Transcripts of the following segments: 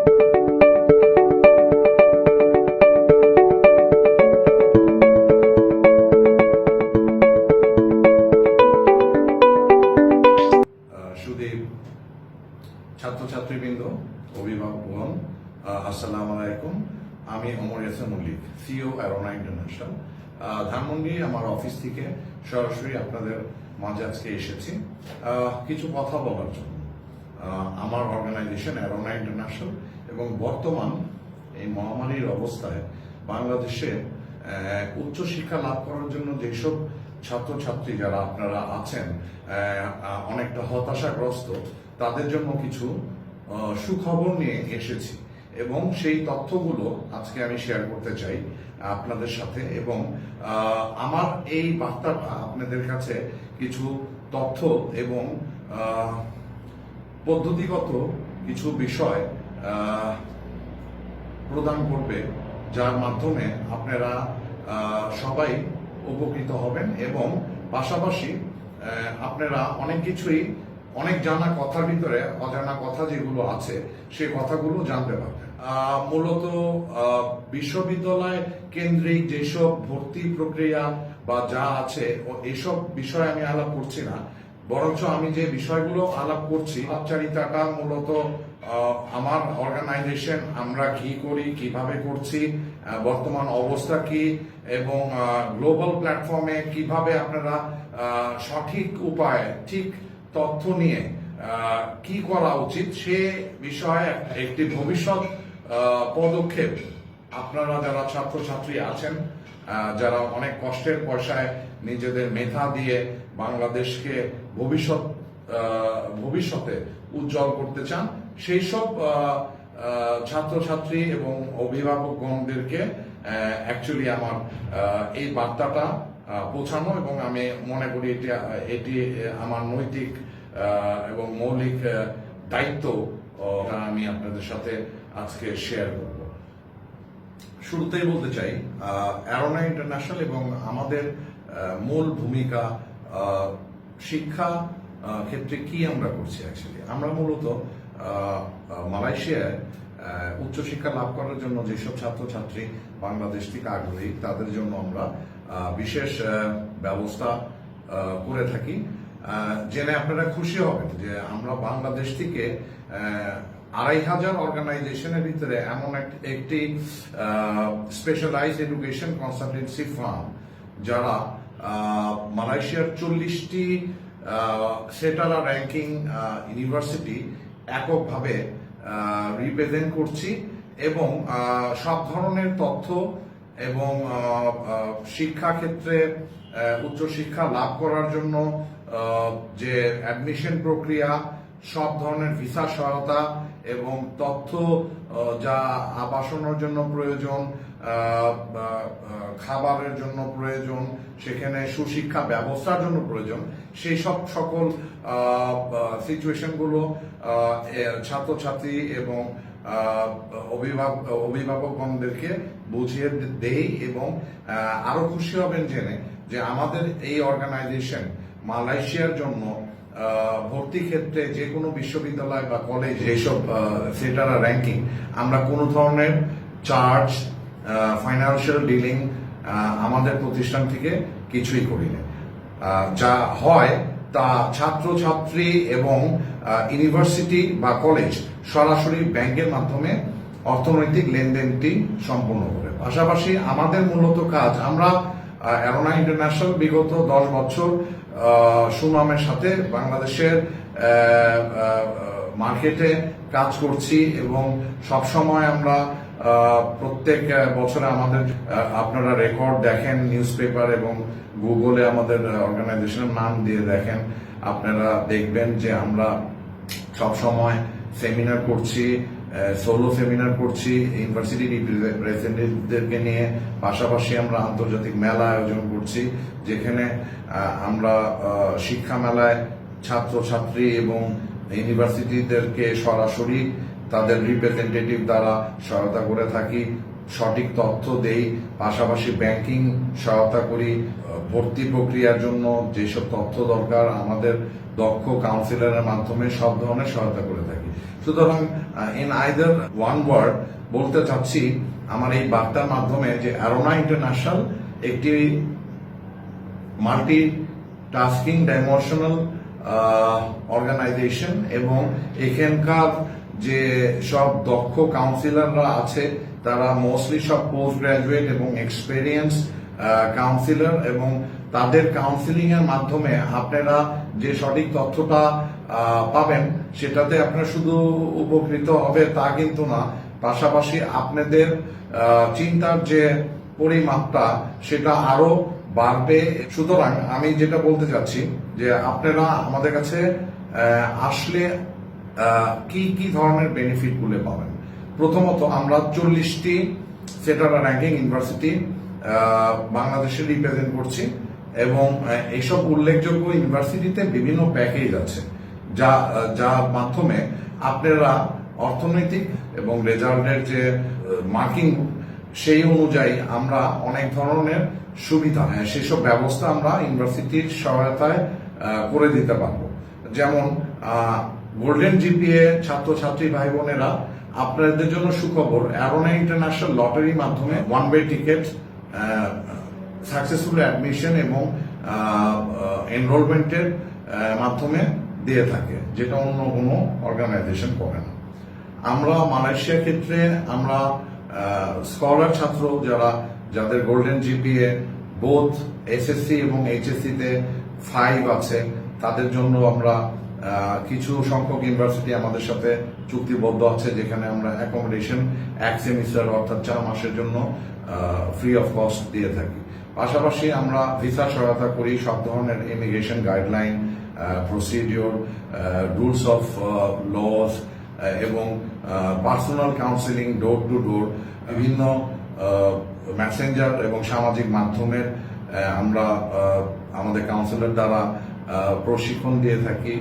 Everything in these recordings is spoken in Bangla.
ছাত্রছাত্রীবৃন্দ, অভিভাবকগণ, আসসালামু আলাইকুম। আমি ওমর ইয়াসিন মল্লিক, সিইও অ্যারোনা ইন্টারন্যাশনাল। ধানমন্ডি আমার অফিস থেকে সরাসরি আপনাদের মাঝে আজকে এসেছি কিছু কথা বলার জন্য। আমার অর্গানাইজেশন অ্যারোনা ইন্টারন্যাশনাল এবং বর্তমান এই মহামারীর অবস্থায় বাংলাদেশে উচ্চশিক্ষা লাভ করার জন্য যেসব ছাত্রছাত্রী যারা আপনারা আছেন অনেকটা হতাশাগ্রস্ত, তাদের জন্য কিছু সুখবর নিয়ে এসেছি এবং সেই তথ্যগুলো আজকে আমি শেয়ার করতে চাই আপনাদের সাথে। এবং আমার এই বার্তাটা আপনাদের কাছে কিছু তথ্য এবং পদ্ধতিগত কিছু বিষয় প্রদান করবে, যার মাধ্যমে আপনারা সবাই উপকৃত হবেন এবং পাশাপাশি আপনারা অনেক কিছুই, অনেক জানা কথার ভিতরে অজানা কথা যেগুলো আছে সেই কথাগুলো জানতে পারবেন। মূলত বিশ্ববিদ্যালয় কেন্দ্রিক যেসব ভর্তি প্রক্রিয়া বা যা আছে এসব বিষয় আমি আলাপ করছি না, বরঞ্চ আমি যে বিষয়গুলো আলাপ করছি আলাপচারিতাটা মূলত আমার অর্গানাইজেশন, আমরা কি করি, কিভাবে করছি, বর্তমান অবস্থা কি এবং গ্লোবাল প্ল্যাটফর্মে কিভাবে আপনারা সঠিক উপায়ে ঠিক তথ্য নিয়ে কি করা উচিত সে বিষয়ে একটি ভবিষ্যৎ পদক্ষেপ আপনারা যারা ছাত্রছাত্রী আছেন, যারা অনেক কষ্টের পয়সায় নিজেদের মেধা দিয়ে বাংলাদেশকে ভবিষ্যতে উজ্জ্বল করতে চান, সেই সব ছাত্রছাত্রী এবং অভিভাবকগণদেরকে অ্যাকচুয়ালি আমার এই বার্তাটা পৌঁছানো, এবং আমি মনে করি এটি আমার নৈতিক এবং মৌলিক দায়িত্ব আমি আপনাদের সাথে আজকে শেয়ার করব। শুরুতেই বলতে চাই অ্যারোনা ইন্টারন্যাশনাল এবং আমাদের মূল ভূমিকা শিক্ষা ক্ষেত্রে কি আমরা করছি। অ্যাকচুয়ালি আমরা মূলত মালয়েশিয়ায় উচ্চশিক্ষা লাভ করার জন্য যেসব ছাত্রছাত্রী বাংলাদেশ থেকে আগ্রহী তাদের জন্য আমরা বিশেষ ব্যবস্থা করে থাকি। জেনে আপনারা খুশি হবেন যে আমরা বাংলাদেশ থেকে ২৫০০ অর্গানাইজেশনের ভিতরে এমন একটি স্পেশালাইজড এডুকেশন কনসালটেন্সি ফার্ম যারা মালয়েশিয়ার ৪০টি সেটারা র্যাঙ্কিং ইউনিভার্সিটি এককভাবে রিপ্রেজেন্ট করছি এবং সব ধরনের তথ্য এবং শিক্ষা ক্ষেত্রে উচ্চশিক্ষা লাভ করার জন্য যে অ্যাডমিশন প্রক্রিয়া, সব ধরনের ভিসা সহায়তা এবং তথ্য যা আবাসনের জন্য প্রয়োজন, খাবারের জন্য প্রয়োজন, সেখানে সুশিক্ষা ব্যবস্থার জন্য প্রয়োজন, সেই সব সকল সিচুয়েশনগুলো ছাত্রছাত্রী এবং অভিভাবকগণদেরকে বুঝিয়ে দেই। এবং আরো খুশি হবেন জেনে যে আমাদের এই অর্গানাইজেশন মালয়েশিয়ার জন্য ভর্তি ক্ষেত্রে যে কোনো বিশ্ববিদ্যালয় বা কলেজ এইসব সেটারা র্যাঙ্কিং আমরা কোনো ধরনের চার্জ, ফাইন্যান্সিয়াল ডিলিং আমাদের প্রতিষ্ঠান থেকে কিছুই করি না। যা হয় তা ছাত্রছাত্রী এবং ইউনিভার্সিটি বা কলেজ সরাসরি ব্যাংকের মাধ্যমে অর্থনৈতিক লেনদেনটি সম্পূর্ণ করে। পাশাপাশি আমাদের মূলত কাজ, আমরা অ্যারোনা ইন্টারন্যাশনাল বিগত 10 বছর সুনামের সাথে বাংলাদেশের মার্কেটে কাজ করছি এবং সবসময় আমরা প্রত্যেক বছরে আমাদের আপনারা রেকর্ড দেখেন নিউজ পেপার এবং গুগলে আমাদের অর্গানাইজেশনের নাম দিয়ে দেখেন, আপনারা দেখবেন যে আমরা সবসময় সেমিনার করছি, সোলো সেমিনার করছি ইউনিভার্সিটি রিপ্রেজেন্টেটিভদেরকে নিয়ে। পাশাপাশি আমরা আন্তর্জাতিক মেলা আয়োজন করছি, যেখানে আমরা শিক্ষা মেলায় ছাত্রছাত্রী এবং ইউনিভার্সিটিদেরকে সরাসরি তাদের রিপ্রেজেন্টেটিভ দ্বারা সহায়তা করে থাকি, সঠিক তথ্য দেই, পাশাপাশি ব্যাংকিং সহায়তা করি। ভর্তি প্রক্রিয়ার জন্য যেসব তথ্য দরকার আমাদের দক্ষ কাউন্সিলরের মাধ্যমে সব ধরনের সহায়তা করে থাকি। সুতরাং ইন আইদার ওয়ান ওয়ার্ড বলতে চাচ্ছি আমার এই বার্তার মাধ্যমে যে অ্যারোনা ইন্টারন্যাশনাল একটি মাল্টি টাস্কিং ডাইমেনশনাল অর্গানাইজেশন এবং এখানকার যে সব দক্ষ কাউন্সিলররা আছে তারা মোস্টলি সব পোস্ট গ্রাজুয়েট এবং এক্সপেরিয়েন্স কাউন্সিলর, এবং তাদের কাউন্সিলিং এর মাধ্যমে আপনারা যে সঠিক তথ্যটা পাবেন সেটাতে আপনারা শুধু উপকৃত হবে তা কিন্তু না, পাশাপাশি আপনাদের চিন্তার যে পরিমাপটা সেটা আরো বাড়বে। সুতরাং আমি যেটা বলতে চাচ্ছি যে আপনারা আমাদের কাছে আসলে কি কি ধরনের বেনিফিট গুলো পাবেন। প্রথমত আমরা 40টি সেটার র্যাঙ্কিং ইউনিভার্সিটি বাংলাদেশে রিপ্রেজেন্ট করছি এবং এইসব উল্লেখযোগ্য ইউনিভার্সিটিতে বিভিন্ন প্যাকেজ আছে যার মাধ্যমে আপনারা অর্থনৈতিক এবং রেজাল্টের যে মার্কিং সেই অনুযায়ী আমরা অনেক ধরনের সুবিধা সেসব ব্যবস্থা আমরা ইউনিভার্সিটির সহায়তায় করে দিতে পারবো। যেমন গোল্ডেন জিপিএ ছাত্রছাত্রী ভাই বোনেরা, আপনাদের জন্য সুখবর, অ্যারোনা ইন্টারন্যাশনাল লটারির মাধ্যমে one way ticket, successful admission এবং এনরোলমেন্টের মাধ্যমে দিয়ে থাকে, যেটা অন্য কোনো অর্গানাইজেশন করে না। আমরা মালয়েশিয়ার ক্ষেত্রে আমরা স্কলার ছাত্র যাদের গোল্ডেন জিপিএ বোথ এসএসসি এবং এইচএসসি তে 5 আছে, তাদের জন্য আমরা কিছু সংখ্যক ইউনিভার্সিটি আমাদের সাথে চুক্তিবদ্ধ আছে, যেখানে আমরা অ্যাকোমোডেশন 1 সেমিস্টার অর্থাৎ 4 মাসের জন্য ফ্রি অফ কস্ট দিয়ে থাকি। পাশাপাশি আমরা ভিসা সহায়তা করি, সব ধরনের immigration guideline, procedure, rules of laws এবং personal counselling door to door, বিভিন্ন মেসেঞ্জার এবং সামাজিক মাধ্যমের আমরা আমাদের কাউন্সিলর দ্বারা প্রশিক্ষণ দিয়ে থাকি।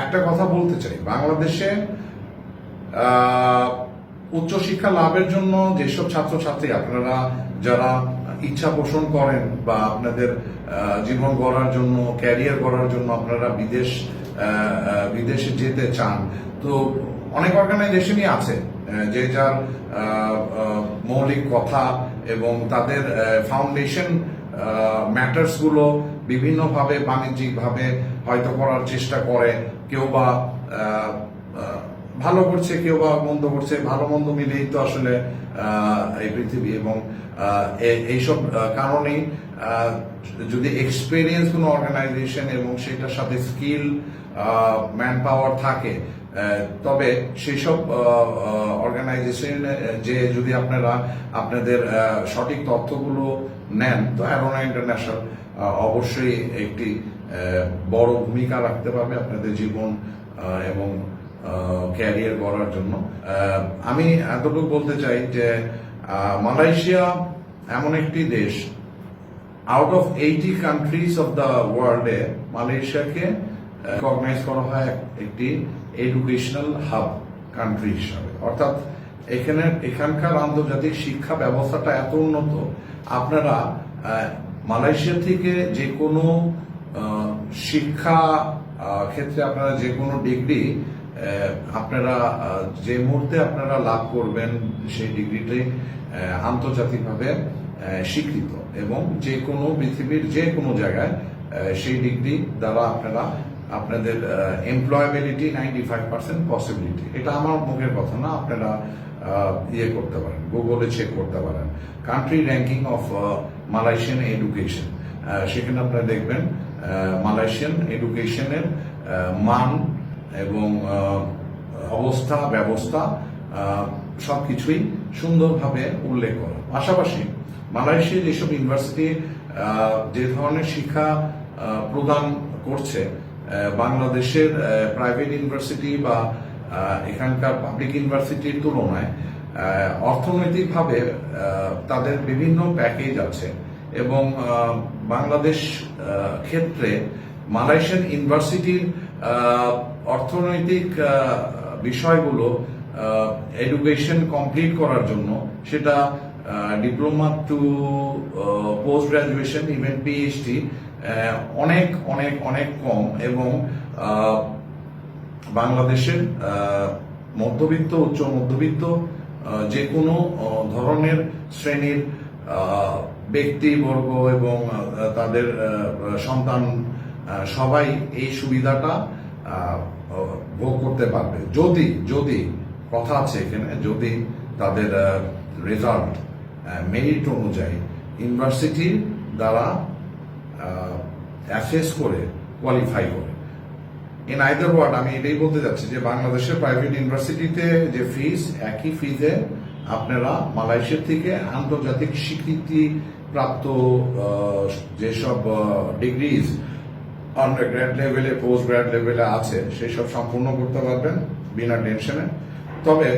একটা কথা বলতে চাই, বাংলাদেশে উচ্চশিক্ষা লাভের জন্য যেসব ছাত্রছাত্রী আপনারা যারা ইচ্ছা পোষণ করেন বা আপনাদের জীবন গড়ার জন্য, ক্যারিয়ার গড়ার জন্য আপনারা বিদেশে যেতে চান, তো অনেক অর্গানাইজেশনই আছে যে যার মৌলিক কথা এবং তাদের ফাউন্ডেশন ম্যাটার্স গুলো বিভিন্নভাবে বাণিজ্যিকভাবে হয়তো করার চেষ্টা করে, কেউ বা ভালো করছে, কেউ বা মন্দ করছে, ভালো মন্দ মিলেই তো আসলে এই পৃথিবী। এবং এইসব কারণেই যদি এক্সপেরিয়েন্স কোনো অর্গানাইজেশন এবং সেটার সাথে স্কিল ম্যান পাওয়ার থাকে, তবে সেসব অর্গানাইজেশন যে যদি আপনারা আপনাদের সঠিক তথ্যগুলো নেন, তো অ্যারোনা ইন্টারন্যাশনাল অবশ্যই একটি বড় ভূমিকা রাখতে পারবে আপনাদের জীবন এবং ক্যারিয়ার গড়ার জন্য। আমি এতটুকু বলতে চাই যে মালয়েশিয়া এমন একটি দেশ, out of 80 countries of the ওয়ার্ল্ডে মালয়েশিয়াকে রিকগনাইজ করা হয় একটি এডুকেশনাল হাব কান্ট্রি হিসাবে। অর্থাৎ এখানকার আন্তর্জাতিক শিক্ষা ব্যবস্থাটা এত উন্নত, আপনারা মালয়েশিয়া থেকে যে কোনো শিক্ষা ক্ষেত্রে আপনারা যে কোনো ডিগ্রি আপনারা যে মুহূর্তে আপনারা লাভ করবেন, সেই ডিগ্রিটি আন্তর্জাতিকভাবে স্বীকৃত এবং যে কোনো পৃথিবীর যে কোনো জায়গায় সেই ডিগ্রি দ্বারা আপনারা আপনাদের এমপ্লয়াবিলিটি 95% পসিবিলিটি। এটা আমার মুখের কথা না, আপনারা করতে পারেন, গুগলে চেক করতে পারেন country ranking of Malaysian education. সেখানে আপনারা দেখবেন মালয়েশিয়ান এডুকেশনের মান এবং অবস্থা ব্যবস্থা সবকিছুই সুন্দরভাবে উল্লেখ করা। পাশাপাশি মালয়েশিয়া যেসব ইউনিভার্সিটি যে ধরনের শিক্ষা প্রদান করছে, বাংলাদেশের প্রাইভেট ইউনিভার্সিটি বা এখানকার পাবলিক ইউনিভার্সিটির তুলনায় অর্থনৈতিকভাবে তাদের বিভিন্ন প্যাকেজ আছে এবং বাংলাদেশ ক্ষেত্রে মালয়েশিয়ান ইউনিভার্সিটির অর্থনৈতিক বিষয়গুলো এডুকেশন কমপ্লিট করার জন্য, সেটা diploma to post graduation even PhD, অনেক অনেক অনেক কম এবং বাংলাদেশের মধ্যবিত্ত, উচ্চ মধ্যবিত্ত, যে কোনো ধরনের শ্রেণীর ব্যক্তিবর্গ এবং তাদের সন্তান সবাই এই সুবিধাটা ভোগ করতে পারবে যদি কথা আছে এখানে, যদি তাদের রেজাল্ট মেরিট অনুযায়ী ইউনিভার্সিটির দ্বারা অ্যাসেস করে কোয়ালিফাই করে। ইন আইদার ওয়ার্ড আমি এটাই বলতে যাচ্ছি যে বাংলাদেশের প্রাইভেট ইউনিভার্সিটিতে যে ফিস, একই ফিজে আপনারা মালয়েশিয়া থেকে আন্তর্জাতিক স্বীকৃতি প্রাপ্ত যেসব ডিগ্রিজ আন্ডার গ্র্যাড লেভেলে, পোস্ট গ্র্যাড লেভেলে আছে সেই সব সম্পূর্ণ করতে পারবেন বিনা টেনশনে। তবে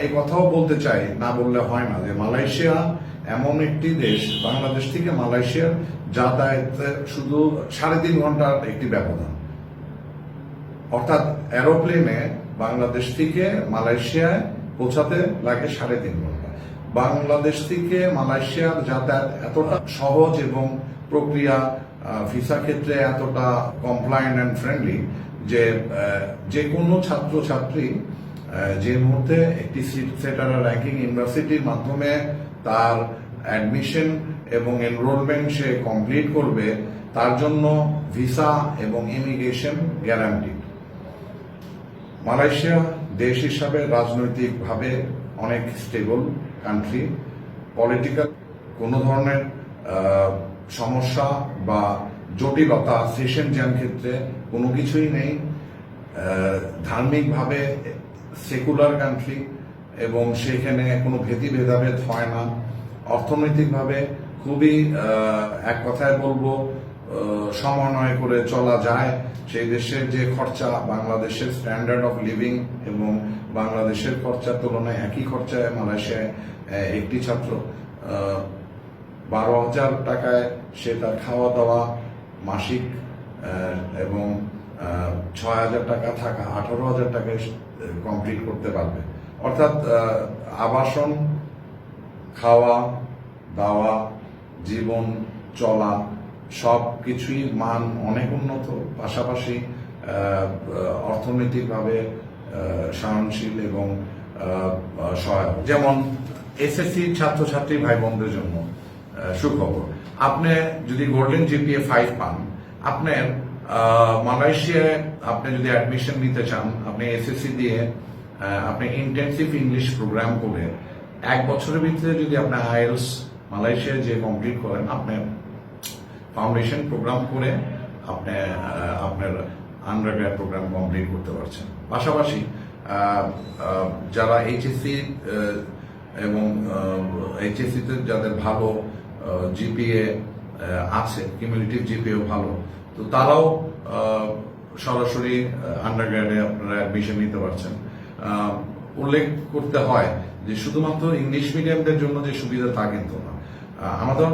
এই কথাও বলতে চাই, না বললে হয় না, যে মালয়েশিয়া এমন একটি দেশ, বাংলাদেশ থেকে মালয়েশিয়ার যাতায়াতে শুধু 3.5 ঘন্টার একটি ব্যবধান। অর্থাৎ এরোপ্লেনে বাংলাদেশ থেকে মালয়েশিয়ায় পৌঁছাতে লাগে 3.5 ঘন্টা। বাংলাদেশ থেকে মালয়েশিয়ার যাতায়াত এতটা সহজ এবং প্রক্রিয়া ভিসা ক্ষেত্রে এতটা কমপ্লায়েন্ট অ্যান্ড ফ্রেন্ডলি যে কোনো ছাত্রছাত্রী যে মুহূর্তে একটি সিট সেটার র্যাঙ্কিং ইউনিভার্সিটির মাধ্যমে তার অ্যাডমিশন এবং এনরোলমেন্ট সে কমপ্লিট করবে, তার জন্য ভিসা এবং ইমিগ্রেশন গ্যারান্টি। মালয়েশিয়া দেশ হিসাবে রাজনৈতিকভাবে অনেক স্টেবল কান্ট্রি, পলিটিক্যাল কোনো ধরনের সমস্যা বা জটিলতা, সেশন জ্যাম ক্ষেত্রে কোনো কিছুই নেই। ধার্মিকভাবে সেকুলার কান্ট্রি এবং সেখানে কোনো ভেদাভেদ হয় না। অর্থনৈতিকভাবে খুবই এক কথায় বলবো সমন্বয় করে চলা যায়। সেই দেশের যে খরচা, বাংলাদেশের স্ট্যান্ডার্ড অফ লিভিং এবং বাংলাদেশের খরচার তুলনায় একই খরচায় মালয়েশিয়ায় একটি ছাত্র 12,000 টাকায় সে তার খাওয়া দাওয়া মাসিক এবং 6,000 টাকা থাকা 18,000 টাকায় কমপ্লিট করতে পারবে। অর্থাৎ আবাসন, খাওয়া দাওয়া, জীবন চলা সব কিছুই মান অনেক উন্নত, পাশাপাশি অর্থনৈতিকভাবে সহনশীল এবং সহায়ক। যেমন এসএসসি ছাত্রছাত্রী ভাই বোনদের জন্য সুখবর, আপনি যদি গোল্ডেন জিপিএ 5 পান, আপনার মালয়েশিয়ায় আপনি যদি অ্যাডমিশন নিতে চান, আপনি এসএসসি দিয়ে আপনি ইন্টেন্সিভ ইংলিশ প্রোগ্রাম করে 1 বছরের ভিতরে যদি আপনি আইএলস মালয়েশিয়ায় যে কমপ্লিট করেন, আপনি ফাউন্ডেশন প্রোগ্রাম করে আপনি আপনার আন্ডারগ্র্যাড প্রোগ্রাম কমপ্লিট করতে পারছেন। পাশাপাশি যারা এইচএসসি এবং এইচএসসিতে যাদের ভালো জিপিএ আছে, কিউমুলেটিভ জিপিএ ভালো, তো তারাও সরাসরি আন্ডারগ্র্যাডে আপনারা অ্যাডমিশন নিতে পারছেন। উল্লেখ করতে হয় যে শুধুমাত্র ইংলিশ মিডিয়ামদের জন্য যে সুবিধা তা কিন্তু না, আমাদের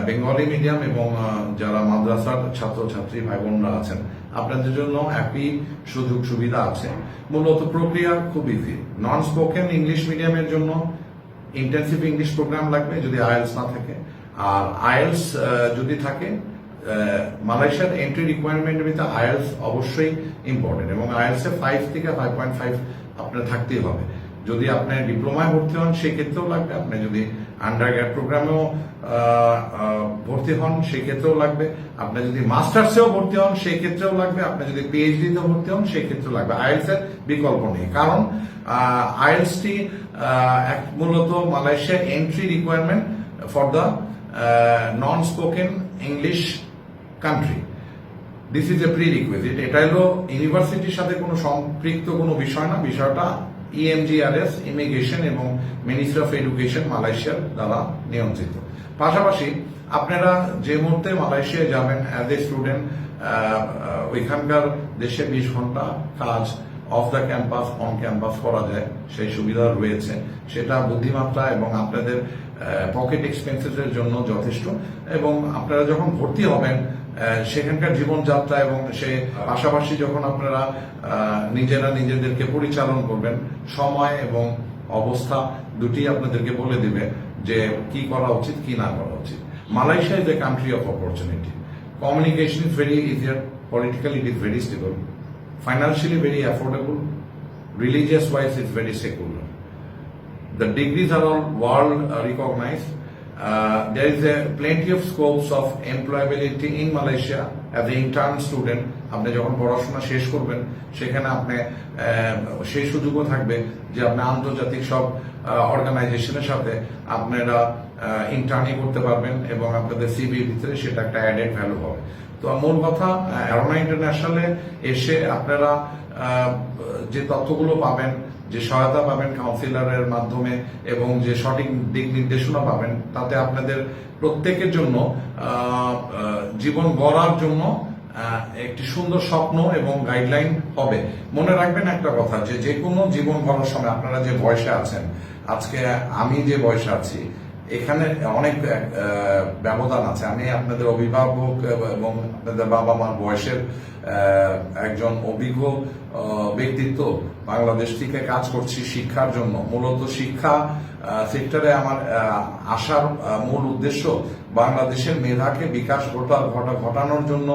বেঙ্গলি মিডিয়াম এবং যারা মাদ্রাসার ছাত্রছাত্রী ভাই বোনরা আছেন, আপনাদের জন্য একই সুযোগ সুবিধা আছে। মূলত প্রক্রিয়া খুব ইজি। নন স্পোকেন ইংলিশ মিডিয়ামের জন্য ইন্টেন্সিভ ইংলিশ প্রোগ্রাম লাগবে যদি আইএলস না থাকে, আর আইএলস যদি থাকে, মালয়েশিয়ার এন্ট্রি রিকোয়ারমেন্টের ভিতরে আইএলস অবশ্যই ইম্পর্টেন্ট এবং আইএলস এ 5 থেকে 5.5 আপনার থাকতেই হবে। যদি আপনি ডিপ্লোমায় ভর্তি হন সেক্ষেত্রেও লাগবে, আপনি যদি আন্ডারগ্র্যাড প্রোগ্রামেও ভর্তি হন সেক্ষেত্রেও লাগবে, আপনি যদি মাস্টার্সেও ভর্তি হন সেই ক্ষেত্রেও লাগবে, আপনি যদি পিএইচডিতে ভর্তি হন সেই ক্ষেত্রেও লাগবে। আইএলস এর বিকল্প নেই, কারণ আইএলসটি মূলত মালয়েশিয়ার entry requirement for the non spoken English country. This is a pre requisite. এটা হলো ইউনিভার্সিটির সাথে কোনো সম্পৃক্ত কোনো বিষয় না, বিষয়টা ইএমজিআরএস, ইমিগ্রেশন এবং মিনিস্ট্রি অফ এডুকেশন মালয়েশিয়ার দ্বারা নিয়ন্ত্রিত। পাশাপাশি আপনারা যে মুহূর্তে মালয়েশিয়ায় যাবেন অ্যাজ এ স্টুডেন্ট, ওইখানকার দেশে 20 ঘন্টা কাজ of the campus, on campus করা যায়, সেই সুবিধা রয়েছে। সেটা বুদ্ধিমাত্রা এবং আপনাদের পকেট এক্সপেন্সেসের জন্য যথেষ্ট। এবং আপনারা যখন ভর্তি হবেন সেখানকার জীবনযাত্রা এবং সে পাশাপাশি যখন আপনারা নিজেরা নিজেদেরকে পরিচালন করবেন, সময় এবং অবস্থা দুটি আপনাদেরকে বলে দিবে যে কি করা উচিত কি না করা উচিত। Malaysia is a country of opportunity. Communication is very easier, politically it is very stable, financially very affordable, religious wise is very secular. The degrees are all world recognized. There is plenty of scopes of employability in Malaysia as an intern student. আপনি যখন পড়াশোনা শেষ করবেন সেখানে আপনি সেই সুযোগও থাকবে যে আপনি আন্তর্জাতিক সব অর্গানাইজেশনের সাথে আপনারা ইন্টার্নি করতে পারবেন এবং আপনাদের সিভির ভিতরে সেটা একটা অ্যাডেড ভ্যালু হবে। তো মূল কথা, অ্যারোনা ইন্টারন্যাশনালে এসে আপনারা যে তথ্যগুলো পাবেন, যে সহায়তা পাবেন কাউন্সিলরের মাধ্যমে এবং যে সঠিক দিক নির্দেশনা পাবেন, তাতে আপনাদের প্রত্যেকের জন্য জীবন গড়ার জন্য একটি সুন্দর স্বপ্ন এবং গাইডলাইন হবে। মনে রাখবেন একটা কথা, যে কোনো জীবন গড়ার সময় আপনারা যে বয়সে আছেন, আজকে আমি যে বয়সে আছি, এখানে অনেক ব্যবধান আছে। আমি আপনাদের অভিভাবক এবং আপনাদের বাবা মার বয়সের একজন অভিজ্ঞ ব্যক্তিত্ব, বাংলাদেশ থেকে কাজ করছি শিক্ষার জন্য। মূলত শিক্ষা সেক্টরে আমার আসার মূল উদ্দেশ্য বাংলাদেশের মেধাকে বিকাশ ঘটানোর জন্য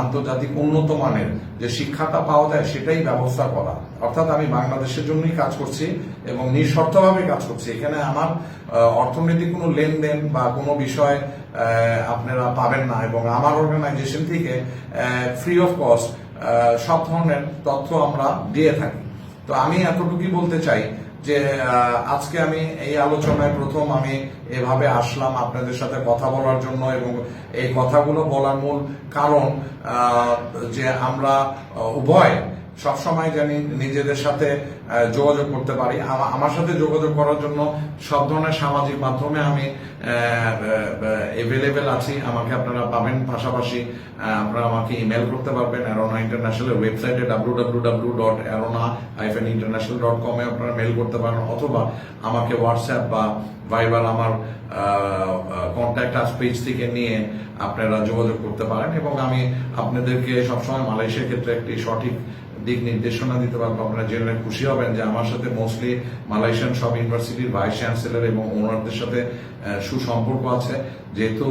আন্তর্জাতিক উন্নত মানের যে শিক্ষাটা পাওয়া যায় সেটাই ব্যবস্থা করা। অর্থাৎ আমি বাংলাদেশের জন্যই কাজ করছি এবং নিঃশর্তভাবে কাজ করছি। এখানে আমার অর্থনৈতিক কোনো লেনদেন বা কোনো বিষয় আপনারা পাবেন না এবং আমার অর্গানাইজেশন থেকে ফ্রি অফ কস্ট সব ধরনের তথ্য আমরা দিয়ে থাকি। তো আমি এতটুকুই বলতে চাই যে আজকে আমি এই আলোচনায় প্রথম আমি এভাবে আসলাম আপনাদের সাথে কথা বলার জন্য, এবং এই কথাগুলো বলার মূল কারণ যে আমরা উভয় সবসময় জানি নিজেদের সাথে যোগাযোগ করতে পারি। আমার সাথে যোগাযোগ করার জন্য সব ধরনের সামাজিক মাধ্যমে আমি এভেলেবেল আছি, আমাকে আপনারা পাবেন। পাশাপাশি আপনারা আমাকে ইমেল করতে পারবেন অ্যারোনা ইন্টারন্যাশনালের ওয়েবসাইটে www.arona-international.com এ আপনারা মেল করতে পারেন, অথবা আমাকে হোয়াটসঅ্যাপ বা ভাইবার আমার কন্ট্যাক্ট আস পেজ থেকে নিয়ে আপনারা যোগাযোগ করতে পারেন এবং আমি আপনাদেরকে সবসময় মালয়েশিয়ার ক্ষেত্রে একটি সঠিক দিক নির্দেশনা দিতে পারবো। আপনারা জেনে খুশি হবেন যে আমার সাথে মোস্টলি মালয়েশিয়ান সব ইউনিভার্সিটির ভাইস চ্যান্সেলর এবং ওনারদের সাথে সুসম্পর্ক আছে। যেহেতু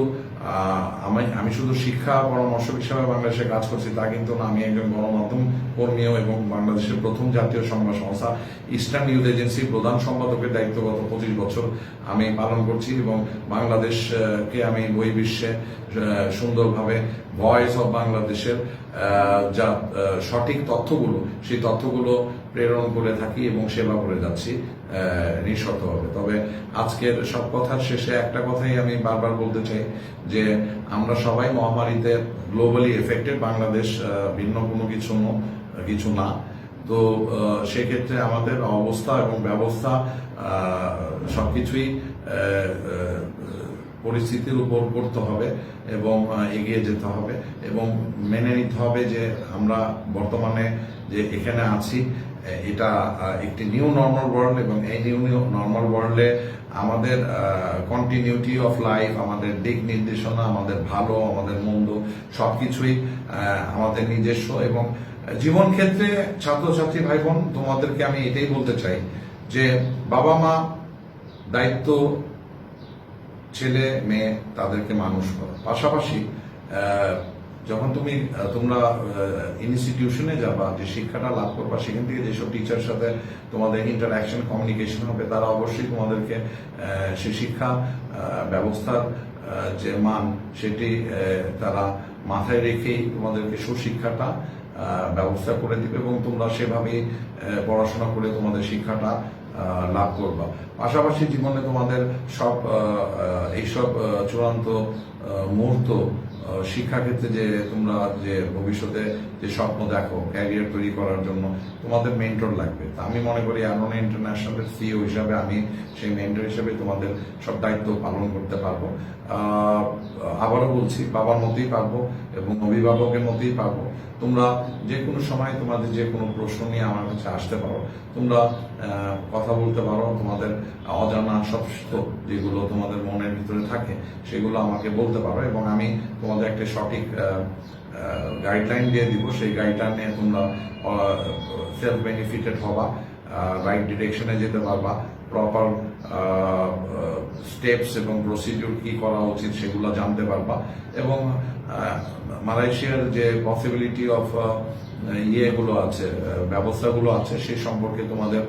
আমি শুধু শিক্ষা পরামর্শক হিসাবে বাংলাদেশে কাজ করছি তা কিন্তু না, আমি একজন গণমাধ্যম কর্মীও এবং বাংলাদেশের প্রথম জাতীয় সংবাদ সংস্থা ইস্টার্ন ইউথ এজেন্সির প্রধান সম্পাদকের দায়িত্ব গত 25 বছর আমি পালন করছি এবং বাংলাদেশকে আমি বহির্বিশ্বে সুন্দরভাবে ভয়েস অফ বাংলাদেশের যা সঠিক তথ্যগুলো, সেই তথ্যগুলো প্রেরণ করে থাকি এবং সেবা করে যাচ্ছি নিঃশর্তভাবে। তবে আজকের সব কথার শেষে একটা কথাই আমি বারবার বলতে চাই যে আমরা সবাই মহামারীতে গ্লোবালি এফেক্টেড, বাংলাদেশ ভিন্ন কোনো কিছু না। তো সেক্ষেত্রে আমাদের অবস্থা এবং ব্যবস্থা সবকিছুই পরিস্থিতির উপর করতে হবে এবং এগিয়ে যেতে হবে এবং মেনে নিতে হবে যে আমরা বর্তমানে যে এখানে আছি এটা একটি নিউ নর্মাল ওয়ার্ল্ড এবং এই নিউ নর্মাল ওয়ার্ল্ডে আমাদের কন্টিনিউটি অফ লাইফ, আমাদের দিক নির্দেশনা, আমাদের ভালো আমাদের মন্দ সবকিছুই আমাদের নিজস্ব। এবং জীবন ক্ষেত্রে ছাত্রছাত্রী ভাই বোন, তোমাদেরকে আমি এটাই বলতে চাই যে বাবা মা দায়িত্ব, ছেলে মেয়ে তাদেরকে মানুষ করা। পাশাপাশি যখন তোমরা ইনস্টিটিউশনে যাবা, যে শিক্ষাটা লাভ করবা, সেখান থেকে যেসব টিচারের সাথে তোমাদের ইন্টারঅ্যাকশন কমিউনিকেশন হবে, তারা অবশ্যই তোমাদেরকে সে শিক্ষা ব্যবস্থার যে মান সেটি তারা মাথায় রেখেই তোমাদেরকে সুশিক্ষাটা ব্যবস্থা করে দিবে এবং তোমরা সেভাবেই পড়াশোনা করে তোমাদের শিক্ষাটা লাভ করবা। পাশাপাশি জীবনে তোমাদের সব এইসব চূড়ান্ত মুহূর্ত শিক্ষাক্ষেত্রে যে তোমরা যে ভবিষ্যতে যে স্বপ্ন দেখো ক্যারিয়ার তৈরি করার জন্য, তোমাদের মেন্টর লাগবে। তা আমি মনে করি অ্যারোনা ইন্টারন্যাশনালের সিইও হিসাবে আমি সেই মেন্টর হিসেবে তোমাদের সব দায়িত্ব পালন করতে পারবো। আবারও বলছি, বাবার মতোই পারবো এবং অভিভাবকের মতোই পারবো। তোমরা যে কোনো সময় তোমাদের যে কোনো প্রশ্ন নিয়ে আমার কাছে আসতে পারো, তোমরা কথা বলতে পারো, তোমাদের অজানা সব যেগুলো তোমাদের মনের ভিতরে থাকে সেগুলো আমাকে বলতে পারো এবং আমি তোমাদের একটা সঠিক গাইডলাইন দিয়ে দিব। সেই গাইডলাইনে তোমরা সেলফ বেনিফিটেড হবা, রাইট ডিরেকশনে যেতে পারবা, প্রপার স্টেপস এবং প্রসিডিউর কি করা উচিত সেগুলো জানতে পারবা এবং মালয়েশিয়ার যে পসিবিলিটি অফ ইয়েগুলো আছে, ব্যবস্থাগুলো আছে সে সম্পর্কে তোমাদের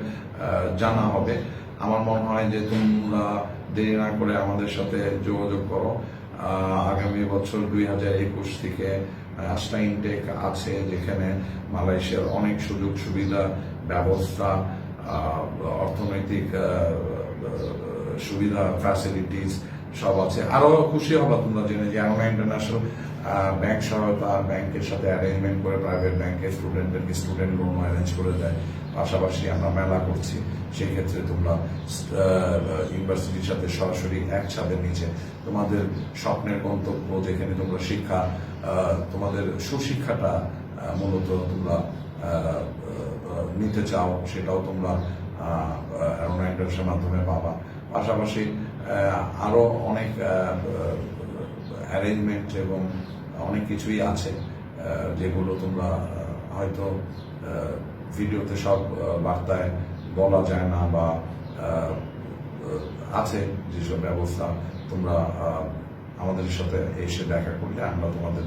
জানা হবে। আমার মনে হয় যে তোমরা দেরি না করে আমাদের সাথে যোগাযোগ করো। আগামী বছর 2021 থেকে 5টা ইনটেক আছে, যেখানে মালয়েশিয়ার অনেক সুযোগ সুবিধা, ব্যবস্থা, অর্থনৈতিক সুবিধা, ফ্যাসিলিটিস সব আছে। আরো খুশি হবা তোমরা জেনে যে অ্যারোনা ইন্টারন্যাশনাল ব্যাংক সহায়তা, ব্যাংকের সাথে অ্যারেঞ্জমেন্ট করে প্রাইভেট ব্যাংকে স্টুডেন্টদেরকে স্টুডেন্ট লোন অ্যারেঞ্জ করে দেয়। পাশাপাশি আমরা মেলা করছি, সেই ক্ষেত্রে তোমরা ইউনিভার্সিটির সাথে সরাসরি এক ছাদের নিচে তোমাদের স্বপ্নের গন্তব্য, যেখানে তোমরা শিক্ষা, তোমাদের সুশিক্ষাটা মূলত তোমরা নিতে চাও, সেটাও তোমরা অ্যারোনা ইন্টারন্যাশনাল মাধ্যমে পাবা। পাশাপাশি আরো অনেক অ্যারেঞ্জমেন্ট এবং অনেক কিছুই আছে, যেগুলো তোমরা হয়তো ভিডিওতে সব বার্তায় বলা যায় না, বা আছে যেসব ব্যবস্থা তোমরা আমাদের সাথে এসে দেখা করলে আমরা তোমাদের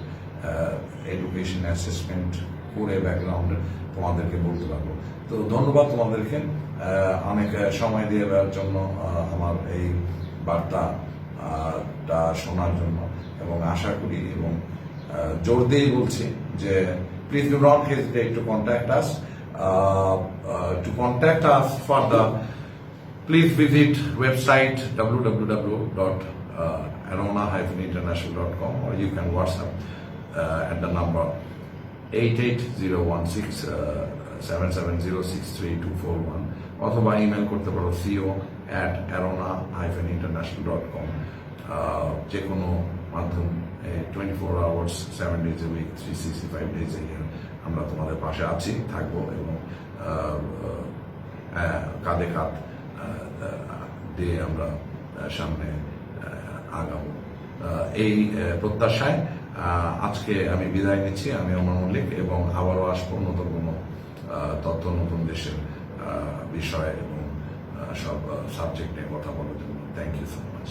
এডুকেশন অ্যাসেসমেন্ট করে ব্যাকগ্রাউন্ডে তোমাদেরকে বলতে পারবো। তো ধন্যবাদ তোমাদেরকে অনেক সময় দিয়ে দেওয়ার জন্য, আমার এই বার্তাটা শোনার জন্য, এবং আশা করি এবং জোর দিয়েই বলছি যে please do not hesitate to contact us. Further, please visit website www.arona-international.com, or you can WhatsApp at the number 880167706341, অথবা ইমেল করতে পারো co@arona-international.com। যে কোনো মাধ্যম, 24 hours 7 days a week 365 days a year আমরা তোমাদের পাশে আছি, থাকবো, এবং কাঁধে কাঁধ দিয়ে আমরা সামনে আগাবো। এই প্রত্যাশায় আজকে আমি বিদায় নিচ্ছি। আমি ওমর মল্লিক, এবং আবারও আসবো নতুন কোনো তথ্য, নতুন দেশের বিষয় এবং সব সাবজেক্ট নিয়ে কথা বলার জন্য। Thank you so much.